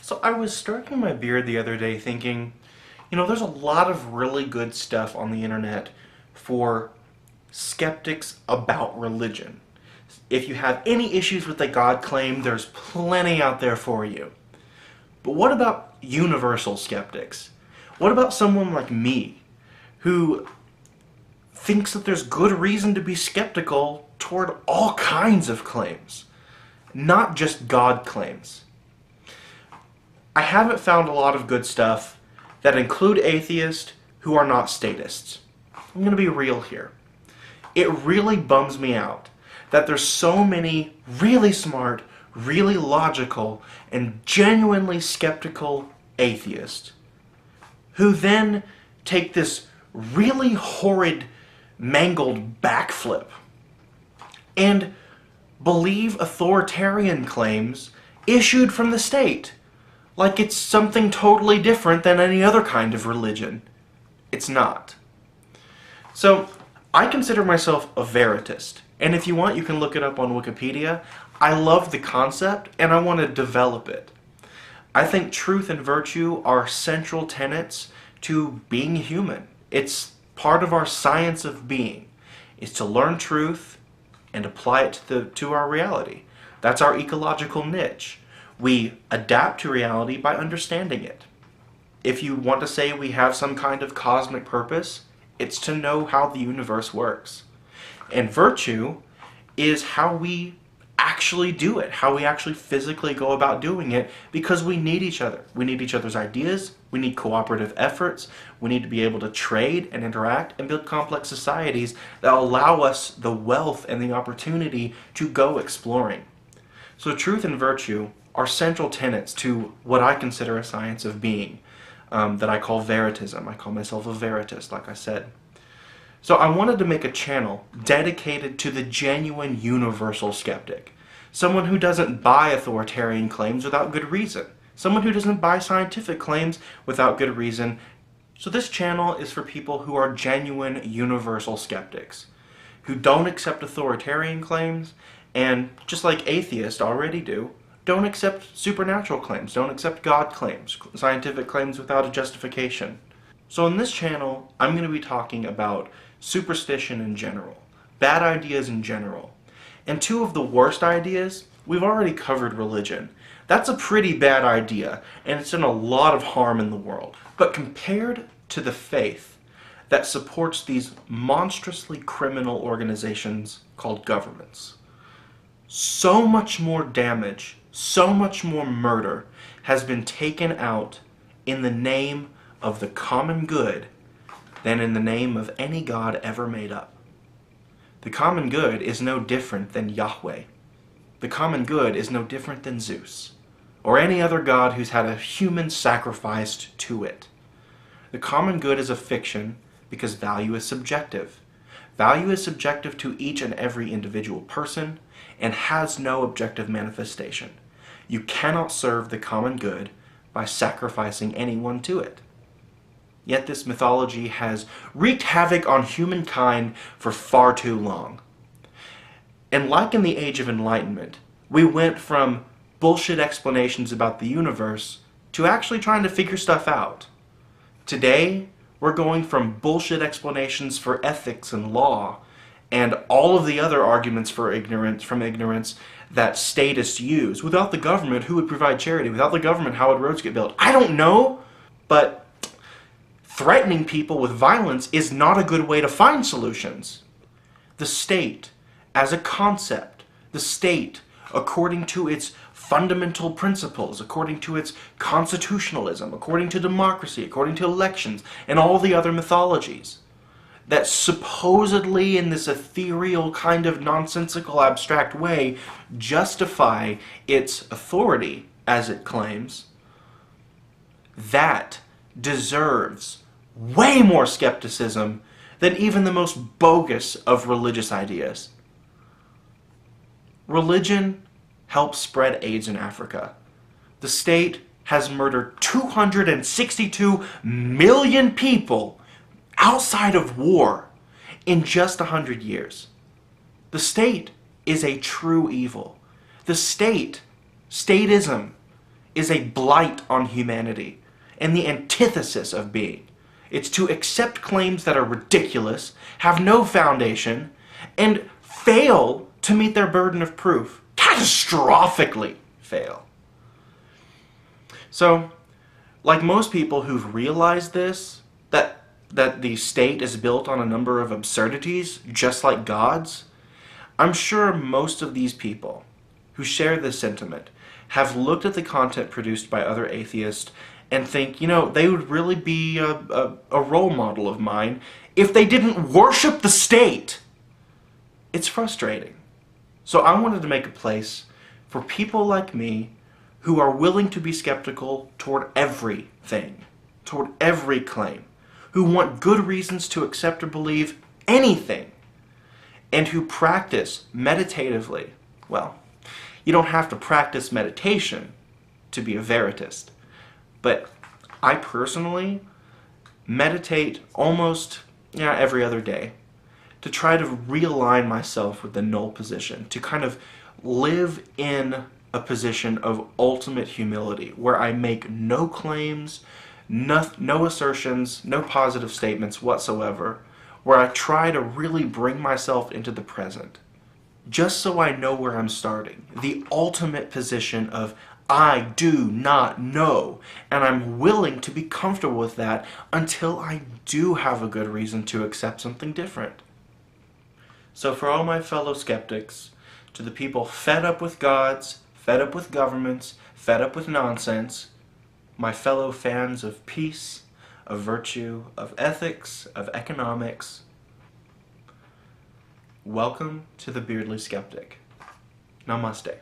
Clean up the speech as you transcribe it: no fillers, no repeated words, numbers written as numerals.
So I was stroking my beard the other day thinking, there's a lot of really good stuff on the internet for skeptics about religion. If you have any issues with the God claim, there's plenty out there for you. But what about universal skeptics? What about someone like me, who thinks that there's good reason to be skeptical toward all kinds of claims, not just God claims? I haven't found a lot of good stuff that include atheists who are not statists. I'm going to be real here. It really bums me out that there's so many really smart, really logical, and genuinely skeptical atheists who then take this really horrid, mangled backflip and believe authoritarian claims issued from the state like it's something totally different than any other kind of religion. It's not. So, I consider myself a veritist, and if you want, you can look it up on Wikipedia. I love the concept, and I want to develop it. I think truth and virtue are central tenets to being human. It's part of our science of being. It's to learn truth and apply it to our reality. That's our ecological niche. We adapt to reality by understanding it. If you want to say we have some kind of cosmic purpose, it's to know how the universe works. And virtue is how we actually do it, how we actually physically go about doing it, because we need each other. We need each other's ideas, we need cooperative efforts, we need to be able to trade and interact and build complex societies that allow us the wealth and the opportunity to go exploring. So truth and virtue are central tenets to what I consider a science of being, that I call veritism. I call myself a veritist, like I said. So I wanted to make a channel dedicated to the genuine universal skeptic. Someone who doesn't buy authoritarian claims without good reason. Someone who doesn't buy scientific claims without good reason. So this channel is for people who are genuine universal skeptics, who don't accept authoritarian claims, and just like atheists already do, don't accept supernatural claims, don't accept God claims, scientific claims without a justification. So in this channel, I'm going to be talking about superstition in general, bad ideas in general. And two of the worst ideas, we've already covered religion. That's a pretty bad idea, and it's done a lot of harm in the world. But compared to the faith that supports these monstrously criminal organizations called governments, so much more damage, so much more murder has been taken out in the name of the common good than in the name of any god ever made up. The common good is no different than Yahweh. The common good is no different than Zeus, or any other god who's had a human sacrificed to it. The common good is a fiction because value is subjective. Value is subjective to each and every individual person and has no objective manifestation. You cannot serve the common good by sacrificing anyone to it. Yet this mythology has wreaked havoc on humankind for far too long. And like in the Age of Enlightenment, we went from bullshit explanations about the universe to actually trying to figure stuff out. Today, we're going from bullshit explanations for ethics and law and all of the other arguments for ignorance that statists use. Without the government, who would provide charity? Without the government, how would roads get built? I don't know, but threatening people with violence is not a good way to find solutions. The state, as a concept, the state, according to its fundamental principles, according to its constitutionalism, according to democracy, according to elections, and all the other mythologies, that supposedly in this ethereal kind of nonsensical abstract way justify its authority, as it claims, that deserves way more skepticism than even the most bogus of religious ideas. Religion helps spread AIDS in Africa. The state has murdered 262 million people outside of war in just 100 years. The state is a true evil. The state, statism, is a blight on humanity and the antithesis of being. It's to accept claims that are ridiculous, have no foundation, and fail to meet their burden of proof. Catastrophically fail. So, like most people who've realized this, that the state is built on a number of absurdities, just like God's, I'm sure most of these people who share this sentiment have looked at the content produced by other atheists and think, you know, they would really be a role model of mine if they didn't worship the state. It's frustrating. So I wanted to make a place for people like me who are willing to be skeptical toward everything, toward every claim, who want good reasons to accept or believe anything, and who practice meditatively. Well, you don't have to practice meditation to be a veritist, but I personally meditate almost every other day to try to realign myself with the null position, to kind of live in a position of ultimate humility where I make no claims, no assertions, no positive statements whatsoever, where I try to really bring myself into the present, just so I know where I'm starting. The ultimate position of I do not know, and I'm willing to be comfortable with that until I do have a good reason to accept something different. So for all my fellow skeptics, to the people fed up with gods, fed up with governments, fed up with nonsense, my fellow fans of peace, of virtue, of ethics, of economics, welcome to the Beardly Skeptic. Namaste.